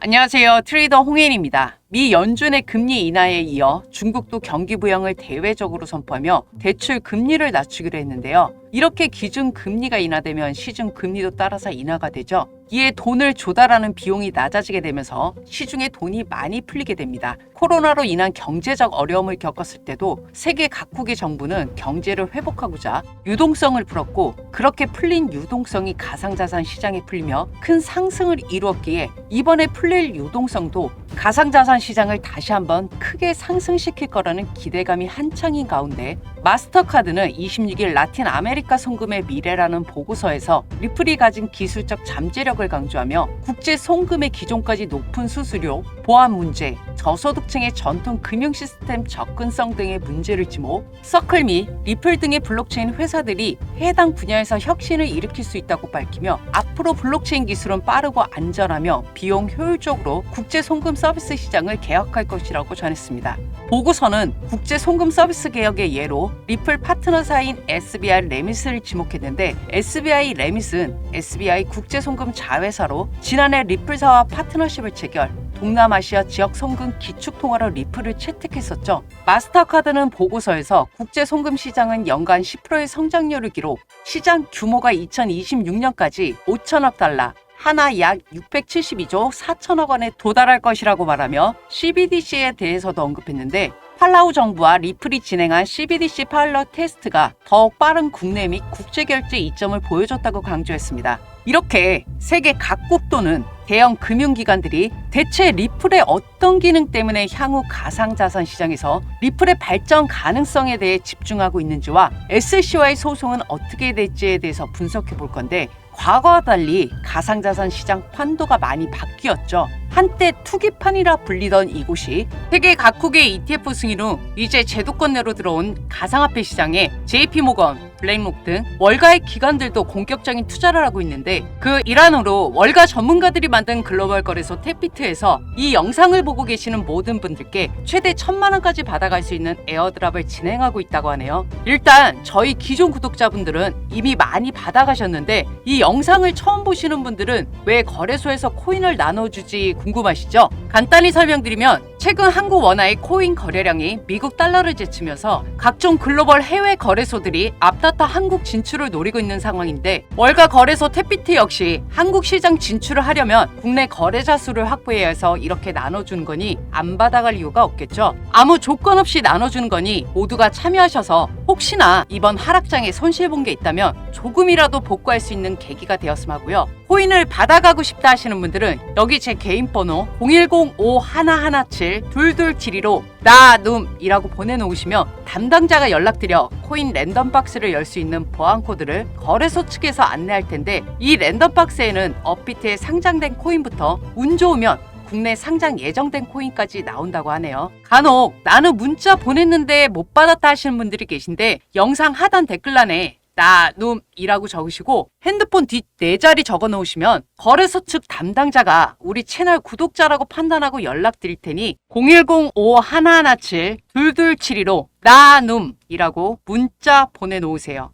안녕하세요. 트레이더 홍혜인입니다. 미 연준의 금리 인하에 이어 중국도 경기 부양을 대외적으로 선포하며 대출 금리를 낮추기로 했는데요. 이렇게 기준 금리가 인하되면 시중 금리도 따라서 인하가 되죠. 이에 돈을 조달하는 비용이 낮아지게 되면서 시중에 돈이 많이 풀리게 됩니다. 코로나로 인한 경제적 어려움을 겪었을 때도 세계 각국의 정부는 경제를 회복하고자 유동성을 풀었고, 그렇게 풀린 유동성이 가상자산 시장에 풀리며 큰 상승을 이루었기에 이번에 풀릴 유동성도 가상자산 시장을 다시 한번 크게 상승시킬 거라는 기대감이 한창인 가운데, 마스터카드는 26일 라틴 아메리카 송금의 미래라는 보고서에서 리플이 가진 기술적 잠재력을 강조하며 국제 송금의 기존까지 높은 수수료, 보안 문제, 저소득층의 전통 금융 시스템 접근성 등의 문제를 지모, 서클 및 리플 등의 블록체인 회사들이 해당 분야에서 혁신을 일으킬 수 있다고 밝히며, 앞으로 블록체인 기술은 빠르고 안전하며 비용 효율적으로 국제 송금 서비스 시장을 개혁할 것이라고 전했습니다. 보고서는 국제 송금 서비스 개혁의 예로 리플 파트너사인 SBI 레밋을 지목했는데, SBI 레밋은 SBI 국제 송금 자회사로 지난해 리플사와 파트너십을 체결, 동남아시아 지역 송금 기축 통화로 리플을 채택했었죠. 마스터카드는 보고서에서 국제 송금 시장은 연간 10%의 성장률을 기록, 시장 규모가 2026년까지 5천억 달러, 하나 약 672조 4천억 원에 도달할 것이라고 말하며 CBDC에 대해서도 언급했는데, 팔라우 정부와 리플이 진행한 CBDC 파일럿 테스트가 더욱 빠른 국내 및 국제 결제 이점을 보여줬다고 강조했습니다. 이렇게 세계 각국 또는 대형 금융기관들이 대체 리플의 어떤 기능 때문에 향후 가상자산 시장에서 리플의 발전 가능성에 대해 집중하고 있는지와 SEC와의 소송은 어떻게 될지에 대해서 분석해 볼 건데, 과거와 달리 가상자산 시장 판도가 많이 바뀌었죠. 한때 투기판이라 불리던 이곳이 세계 각국의 ETF 승인 후 이제 제도권 내로 들어온 가상화폐 시장에 JP모건, 블랙록 등 월가의 기관들도 본격적인 투자를 하고 있는데, 그 일환으로 월가 전문가들이 만든 글로벌 거래소 탭비트에서 이 영상을 보고 계시는 모든 분들께 최대 1,000만 원까지 받아갈 수 있는 에어드랍을 진행하고 있다고 하네요. 일단 저희 기존 구독자분들은 이미 많이 받아가셨는데, 이 영상을 처음 보시는 분들은 왜 거래소에서 코인을 나눠주지 궁금하시죠? 간단히 설명드리면, 최근 한국 원화의 코인 거래량이 미국 달러를 제치면서 각종 글로벌 해외 거래소들이 앞다퉈 한국 진출을 노리고 있는 상황인데, 월가 거래소 탭비트 역시 한국 시장 진출을 하려면 국내 거래자 수를 확보해야 해서 이렇게 나눠주는 거니 안 받아갈 이유가 없겠죠. 아무 조건 없이 나눠주는 거니 모두가 참여하셔서 혹시나 이번 하락장에 손실 본 게 있다면 조금이라도 복구할 수 있는 계기가 되었으면 하고요. 코인을 받아가고 싶다 하시는 분들은 여기 제 개인 번호 010-5117-2272로 나눔이라고 보내놓으시면 담당자가 연락드려 코인 랜덤박스를 열 수 있는 보안코드를 거래소 측에서 안내할 텐데, 이 랜덤박스에는 업비트에 상장된 코인부터 운 좋으면 국내 상장 예정된 코인까지 나온다고 하네요. 간혹 나는 문자 보냈는데 못 받았다 하시는 분들이 계신데, 영상 하단 댓글란에 나눔이라고 적으시고 핸드폰 뒷 4자리 적어 놓으시면 거래소 측 담당자가 우리 채널 구독자라고 판단하고 연락드릴 테니 010-5117-2272로 나눔이라고 문자 보내놓으세요.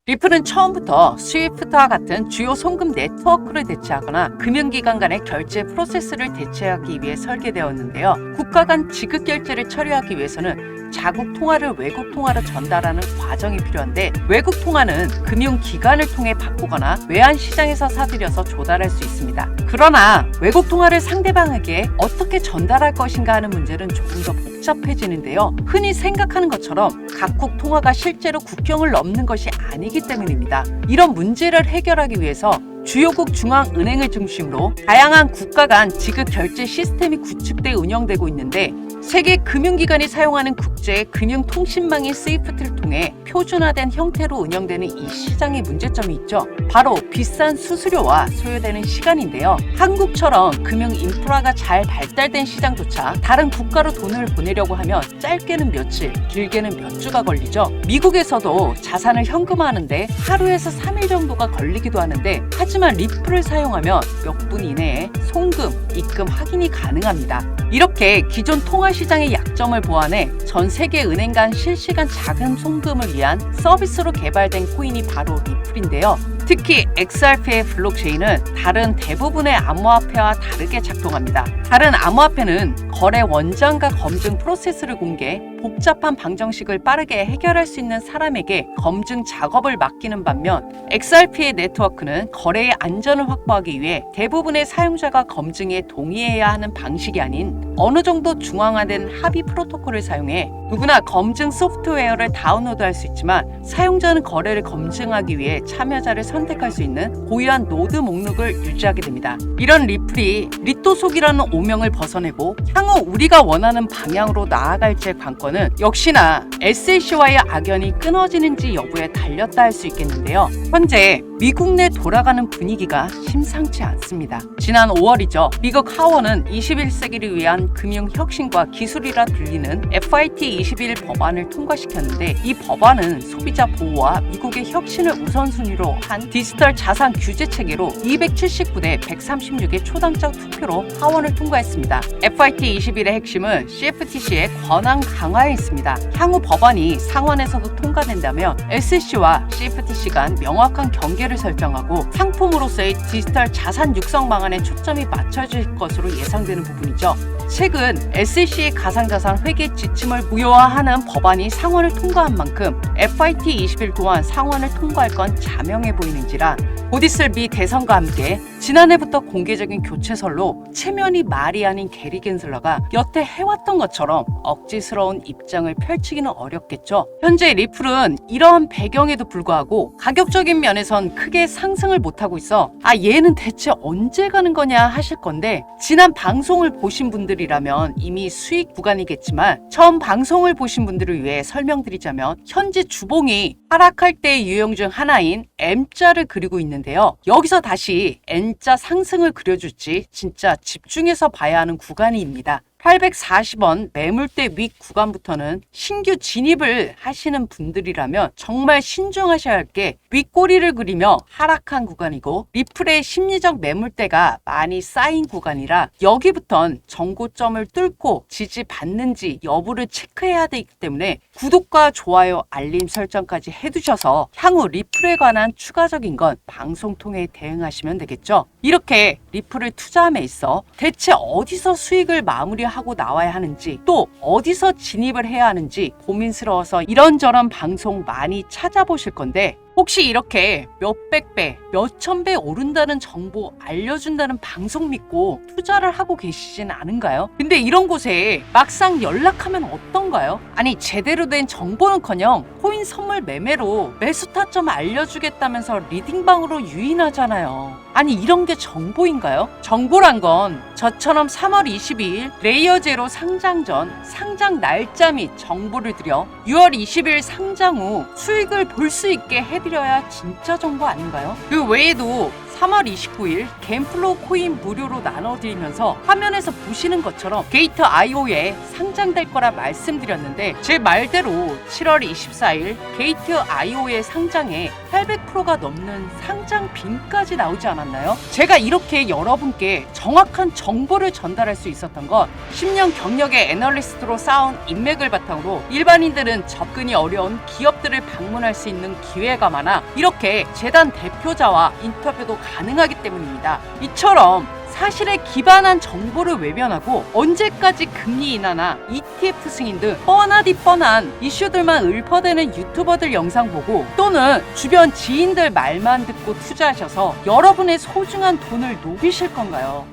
리플은 처음부터 스위프트와 같은 주요 송금 네트워크를 대체하거나 금융기관 간의 결제 프로세스를 대체하기 위해 설계되었는데요. 국가 간 지급 결제를 처리하기 위해서는 자국 통화를 외국 통화로 전달하는 과정이 필요한데, 외국 통화는 금융기관을 통해 바꾸거나 외환시장에서 사들여서 조달할 수 있습니다. 그러나 외국 통화를 상대방에게 어떻게 전달할 것인가 하는 문제는 조금 더 복잡해지는데요. 흔히 생각하는 것처럼 각국 통화가 실제로 국경을 넘는 것이 아니기 때문입니다. 이런 문제를 해결하기 위해서 주요국 중앙은행을 중심으로 다양한 국가 간 지급 결제 시스템이 구축돼 운영되고 있는데, 세계 금융기관이 사용하는 국제 금융통신망인 스위프트를 통해 표준화된 형태로 운영되는 이 시장의 문제점이 있죠. 바로 비싼 수수료와 소요되는 시간인데요. 한국처럼 금융 인프라가 잘 발달된 시장조차 다른 국가로 돈을 보내려고 하면 짧게는 며칠, 길게는 몇 주가 걸리죠. 미국에서도 자산을 현금화하는데 하루에서 3일 정도가 걸리기도 하는데, 하지만 리플을 사용하면 몇 분 이내에 송금, 입금 확인이 가능합니다. 이렇게 기존 통화시장의 약점을 보완해 전 세계 은행 간 실시간 자금 송금을 위한 서비스로 개발된 코인이 바로 리플인데요. 특히 XRP의 블록체인은 다른 대부분의 암호화폐와 다르게 작동합니다. 다른 암호화폐는 거래 원장과 검증 프로세스를 공개해 복잡한 방정식을 빠르게 해결할 수 있는 사람에게 검증 작업을 맡기는 반면 XRP의 네트워크는 거래의 안전을 확보하기 위해 대부분의 사용자가 검증에 동의해야 하는 방식이 아닌 어느 정도 중앙화된 합의 프로토콜을 사용해 누구나 검증 소프트웨어를 다운로드할 수 있지만 사용자는 거래를 검증하기 위해 참여자를 선택할 수 있는 고유한 노드 목록을 유지하게 됩니다. 이런 리플이 리토속이라는 오명을 벗어내고 향후 우리가 원하는 방향으로 나아갈지의 관건은 역시나 SEC와의 악연이 끊어지는지 여부에 달렸다 할 수 있겠는데요. 현재 미국 내 돌아가는 분위기가 심상치 않습니다. 지난 5월이죠. 미국 하원은 21세기를 위한 금융 혁신과 기술이라 불리는 FIT21 법안을 통과시켰는데 이 법안은 소비자 보호와 미국의 혁신을 우선순위로 한 디지털 자산 규제 체계로 279대 136의 초당적 투표로 하원을 통과했습니다. FIT21의 핵심은 CFTC의 권한 강화에 있습니다. 향후 법안이 상원에서도 통과된다면 SEC와 CFTC 간 명확한 경계를 설정하고 상품으로서의 디지털 자산 육성 방안에 초점이 맞춰질 것으로 예상되는 부분이죠. 최근 SEC의 가상자산 회계 지침을 무효화하는 법안이 상원을 통과한 만큼 FIT21 또한 상원을 통과할 건 자명해 보이는지라 곧 있을 미 대선과 함께 지난해부터 공개적인 교체설로 체면이 말이 아닌 게리 겐슬러가 여태 해왔던 것처럼 억지스러운 입장을 펼치기는 어렵겠죠. 현재 리플은 이러한 배경에도 불구하고 가격적인 면에선 크게 상승을 못하고 있어 얘는 대체 언제 가는 거냐 하실 건데 지난 방송을 보신 분들이라면 이미 수익 구간이겠지만 처음 방송을 보신 분들을 위해 설명드리자면 현재 주봉이 하락할 때의 유형 중 하나인 M자를 그리고 있는데요. 여기서 다시 N자 상승을 그려줄지 진짜 집중해서 봐야 하는 구간입니다. 840원 매물대 윗 구간부터는 신규 진입을 하시는 분들이라면 정말 신중하셔야 할 게 윗꼬리를 그리며 하락한 구간이고 리플의 심리적 매물대가 많이 쌓인 구간이라 여기부턴 정고점을 뚫고 지지받는지 여부를 체크해야 되기 때문에 구독과 좋아요, 알림 설정까지 해두셔서 향후 리플에 관한 추가적인 건 방송 통해 대응하시면 되겠죠. 이렇게 리플을 투자함에 있어 대체 어디서 수익을 마무리하고 나와야 하는지 또 어디서 진입을 해야 하는지 고민스러워서 이런저런 방송 많이 찾아보실 건데 혹시 이렇게 몇백 배, 몇천 배 오른다는 정보 알려준다는 방송 믿고 투자를 하고 계시진 않은가요? 근데 이런 곳에 막상 연락하면 어떤가요? 아니 제대로 된 정보는커녕 코인 선물 매매로 매수 타점 알려주겠다면서 리딩방으로 유인하잖아요. 아니 이런 게 정보인가요? 정보란 건 저처럼 3월 22일 레이어 제로 상장 전 상장 날짜 및 정보를 드려 6월 20일 상장 후 수익을 볼 수 있게 해드려야 진짜 정보 아닌가요? 그 외에도 3월 29일 겐플로우 코인 무료로 나눠드리면서 화면에서 보시는 것처럼 게이트 IO에 상장될 거라 말씀드렸는데 제 말대로 7월 24일 게이트 IO의 상장에 800%가 넘는 상장빈까지 나오지 않았나요? 제가 이렇게 여러분께 정확한 정보를 전달할 수 있었던 건 10년 경력의 애널리스트로 쌓은 인맥을 바탕으로 일반인들은 접근이 어려운 기업들을 방문할 수 있는 기회가 많아 이렇게 재단 대표자와 인터뷰도 가능하기 때문입니다. 이처럼 사실에 기반한 정보를 외면하고 언제까지 금리 인하나 ETF 승인 등 뻔하디 뻔한 이슈들만 읊어대는 유튜버들 영상 보고 또는 주변 지인들 말만 듣고 투자하셔서 여러분의 소중한 돈을 녹이실 건가요?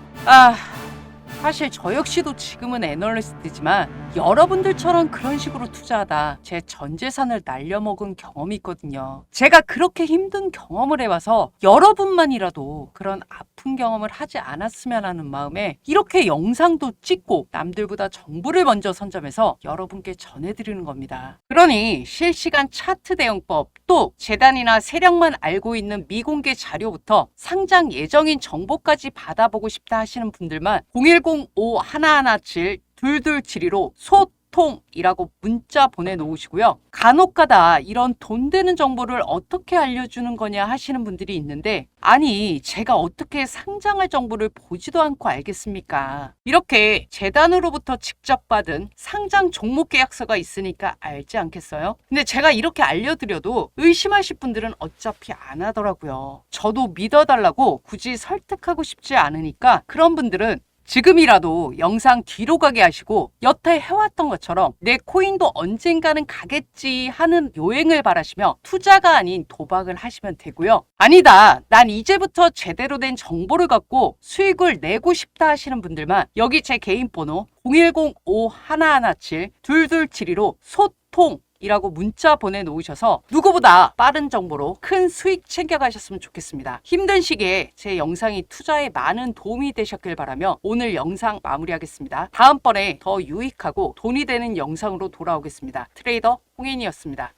사실 저 역시도 지금은 애널리스트지만 여러분들처럼 그런 식으로 투자하다 제 전 재산을 날려먹은 경험이 있거든요. 제가 그렇게 힘든 경험을 해와서 여러분만이라도 그런 아픈 경험을 하지 않았으면 하는 마음에 이렇게 영상도 찍고 남들보다 정보를 먼저 선점해서 여러분께 전해드리는 겁니다. 그러니 실시간 차트 대응법 또 재단이나 세력만 알고 있는 미공개 자료부터 상장 예정인 정보까지 받아보고 싶다 하시는 분들만 010-5117-2272로 소통 소통이라고 문자 보내놓으시고요. 간혹가다 이런 돈 되는 정보를 어떻게 알려주는 거냐 하시는 분들이 있는데, 아니 제가 어떻게 상장할 정보를 보지도 않고 알겠습니까? 이렇게 재단으로부터 직접 받은 상장 종목 계약서가 있으니까 알지 않겠어요? 근데 제가 이렇게 알려드려도 의심하실 분들은 어차피 안 하더라고요. 저도 믿어달라고 굳이 설득하고 싶지 않으니까 그런 분들은 지금이라도 영상 뒤로 가게 하시고 여태 해왔던 것처럼 내 코인도 언젠가는 가겠지 하는 요행을 바라시며 투자가 아닌 도박을 하시면 되고요. 아니다, 난 이제부터 제대로 된 정보를 갖고 수익을 내고 싶다 하시는 분들만 여기 제 개인 번호 010-5117-2272로 소통 이라고 문자 보내놓으셔서 누구보다 빠른 정보로 큰 수익 챙겨가셨으면 좋겠습니다. 힘든 시기에 제 영상이 투자에 많은 도움이 되셨길 바라며 오늘 영상 마무리하겠습니다. 다음번에 더 유익하고 돈이 되는 영상으로 돌아오겠습니다. 트레이더 홍인이었습니다.